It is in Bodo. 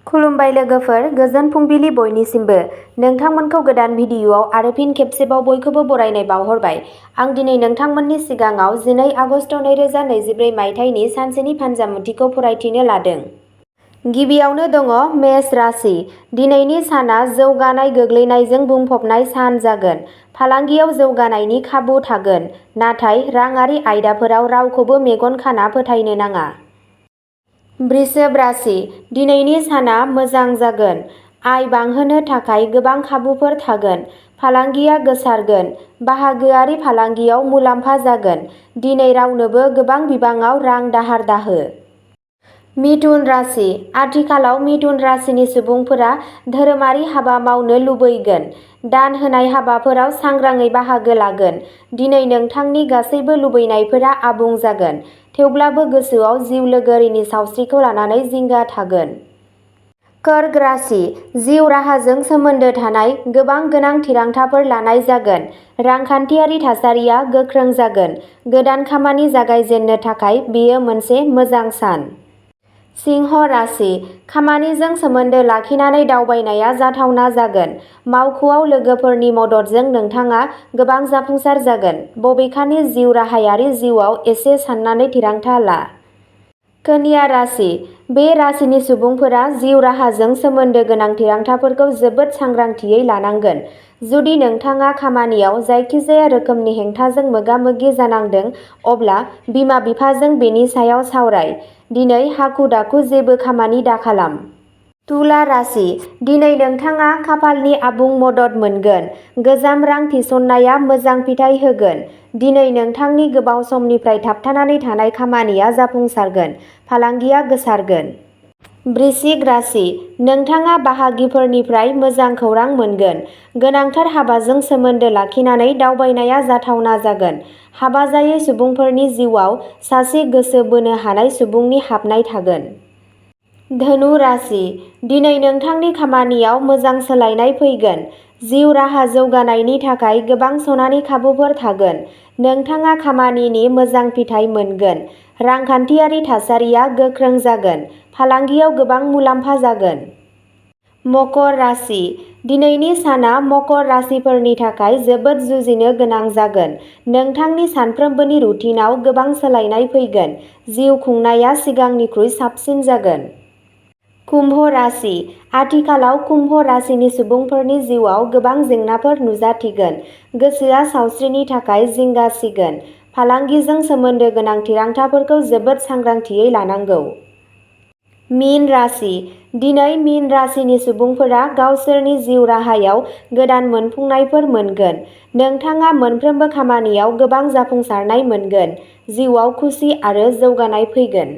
खुलुमबाय लोगोफोर, गोजोन फुंबिलि बयनिसिमबो। नोंथांमोनखौ गोदान भिडिअ'आव आरो फिन खेबसेबाव बयखौबो बरायनाय बावहरबाय। आं दिनै नोंथांमोननि सिगाङाव 12 आगस्ट 2024 मायथाइनि सानसेनि फानजामुथिखौ फरायथिनो लादों। गिबियावनो दङ मेष राशि। दिनैनि साना जौगानाय गोग्लैनायजों बुंफबनाय सान जागोन। फालांगियाव जौगानायनि खाबु थागोन, नाथाय राङारि आयदाफोराव रावखौबो मेगन खाना फोथायनो नाङा। वृषभ राशि। दिनैनि साना मोजां जागोन। आय बांहोनो थाखाय गोबां खाबुफोर थागोन। फालांगिया गोसारगोन। बाहागोआरि फालांगियाव मुलाम्फा जागोन। दिनै रावनोबो गोबां बिबाङाव रां दाहार दाहो। मिथुन राशि। आथिखालाव मिथुन राशिनि सुबुंफोरा धोरोमारि हाबा मावनो लुबैगोन। दान होनाय हाबाफोराव सांग्राङै बाहागो लागोन। दिनै नोंथांनि गासैबो लुबैनायफोरा आबुं जागोन, थेवब्लाबो गोसोआव जिउ लोगोरिनि सावस्रिखौ लानानै जिंगा थागोन। कर्क राशि। जिउ राहाजों सोमोन्दो थानाय गोबां गोनां थिरांथाफोर लानाय जागोन। रांखान्थियारि थासारिया गोख्रों जागोन। गोदान खामानि जागायजेननो थाखाय बेयो मोनसे मोजां सान। सिंह राशि। खामानिजों सोमोन्दो लाखिनानै दावबायनाया जाथावना जागोन। मावख'आव लोगोफोरनि मददजों नोंथाङा गोबां जाफुंसार जागोन, बबेखानि जिउ राहायारि जिउआव एसे साननानै थिरांथा ला। कन्या राशि। बे राशिनि सुबुंफोरा जिउ राहाजों सोमोन्दो गोनां थिरांथाफोरखौ जोबोद सांग्रांथियै लानांगोन। जुदि नोंथाङा खामानियाव जायखिजाया रोखोमनि हेंथाजों मोगा-मोगि जानांदों, अब्ला बिमा-बिफाजों बेनि सायाव सावराय। दिनै हाखु-दाखु जेबो खामानि दाखालाम। तुला राशि। दिनै नोंथाङा खाफालनि आबुं मदद मोनगोन। गोजाम रां थिसननाया मोजां फिथाय होगोन। दिनै नोंथांनि गोबाव समनिफ्राय थाबथानानै थानाय खामानिया जाफुंसारगोन। फालांगिया गोसारगोन। वृश्चिक राशि। नोंथाङा बाहागिफोरनिफ्राय मोजां खौरां मोनगोन। गोनांथार हाबाजों सोमोन्दो लाखिनानै दावबायनाया जाथावना जागोन। हाबा जायै सुबुंफोरनि जिउआव सासे गोसो बोनो हानाय सुबुंनि हाबनाय थागोन। धनु राशि। दिनै नोंथांनि खामानियाव मोजां सोलायनाय फैगोन। जिउ राहा जौगानायनि थाखाय गोबां सनानि खाबुफोर थागोन। नोंथाङा खामानिनि मोजां फिथाय मोनगोन। रांखान्थियारि थासारिया गोख्रों जागोन। फालांगियाव गोबां मुलाम्फा जागोन। मकर राशि। दिनैनि साना मकर राशिफोरनि थाखाय जोबोद जुजिनो गोनां जागोन। नोंथांनि सानफ्रोमबोनि रुटिनआव गोबां सोलायनाय फैगोन। जिउ खुंनाया सिगांनिख्रुइ साबसिन जागोन। कुम्भ राशि। आथिखालाव कुम्भ राशिनि सुबुंफोरनि जिउआव गोबां जेंनाफोर नुजाथिगोन। गोसोआ सावस्रिनि थाखाय जिंगा सिगोन। फालांगिजों सोमोन्दो गोनां थिरांथाफोरखौ जोबोद सांग्रांथियै लानांगौ। मीन राशि। दिनै मीन राशिनि सुबुंफोरा गावसोरनि जिउ राहायाव गोदान मोनफुंनायफोर मोनगोन। नोंथाङा मोनफ्रोमबो खामानियाव गोबां जाफुंसारनाय मोनगोन। जिउआव खुसि आरो जौगानाय फैगोन।